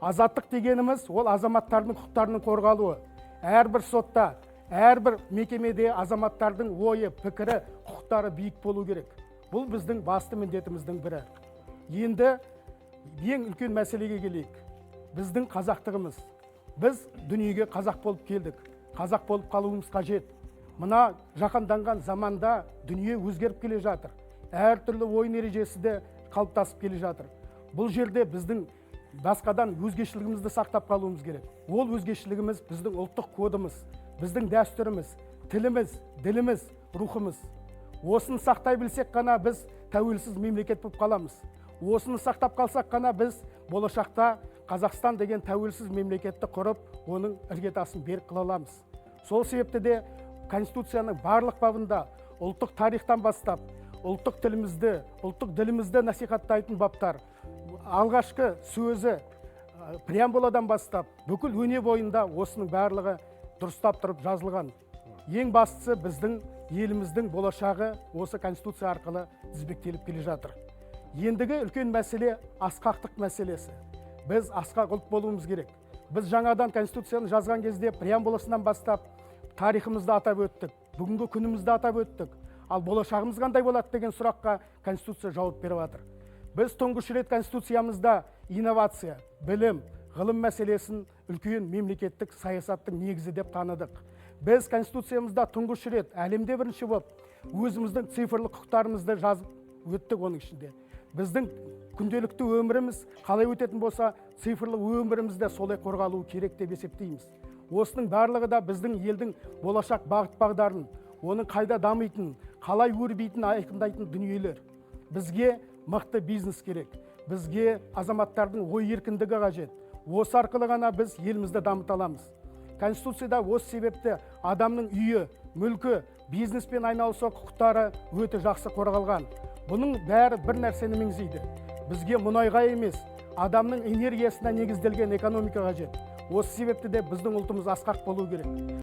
Азаттық дегеніміз ол азаматтардың құқықтарының қорғалуы. Әрбір сотта, әрбір мекемеде азаматтардың ойы, пікірі, құқықтары биік болу керек. Бұл біздің басты міндетіміздің бірі. Енді ең үлкен мәселеге келейік. Біздің қазақтығымыз. Біз дүниеге қазақ болып келдік. Қазақ болып қалуымыз қажет. Мына жаһанданған заманда дүние өзгеріп келе жатыр. Әртүрлі ойын ережесі де қалыптасып келе жатыр. Бұл жерде біздің басқадан өзгешілігімізді сақтап қалуымыз керек. Ол өзгешілігіміз біздің ұлттық кодымыз, біздің дәстүріміз, тіліміз, діліміз, рухымыз. Осыны сақтай білсек қана біз тәуелсіз мемлекет болып қаламыз. Осыны сақтап қалсақ қана біз болашақта Қазақстан деген тәуелсіз мемлекетті құрып, оның іргетасын берік қыла аламыз. Сол себепті де Конституцияның барлық бабында ұлттық тарихтан бастап, ұлттық тілімізді, ұлттық ділімізді насихаттайтын баптар, алғашқы сөзі преамбуладан бастап, бүкіл өне бойында осының барлығы дұрыстап тұрып жазылған. Ең бастысы біздің еліміздің болашағы осы Конституция арқылы тізбектеліп келе жатыр. Ендігі үлкен мәселе асқақтық мәселесі. Біз асқақ ұлт болуымыз керек. Біз жаңадан Конституцияны жазған кезде преамбуласынан бастап тарихымызды атап өттік, бүгінгі күнімізді атап өттік. Ал болашағымыз қандай болады деген сұраққа Конституция жауап беріп жатыр. Біз тұңғыш рет Конституциямызда инновация, білім, ғылым мәселесін үлкен мемлекеттік саясаттың негізі деп таныдық. Біз Конституциямызда тұңғыш рет әлемде бірінші болып, өзіміздің цифрлы құқықтарымызды жазып өттік оның ішінде. Біздің күнделікті өміріміз қалай өтетін болса, цифрлы өмірімізде солай қорғалуы керек деп есептейміз. Осының барлығы да біздің елдің болашақ бағыт-бағдарын, оның қайда дамитынын, қалай өрбитінін айқындайтын дүниелер. Бізге мықты бизнес керек. Бізге азаматтардың ой еркіндігі қажет. Осы арқылы ғана біз елімізді дамыта аламыз. Конституцияда осы себепті адамның үйі, мүлкі, бизнеспен айналысу құқықтары өте жақсы қорғалған. Бұның бәрі бір нәрсені меңзейді. Бізге мұнайға емес, адамның энергиясына негізделген экономика қажет. Осы себепті де біздің ұлтымыз асқақ болу керек.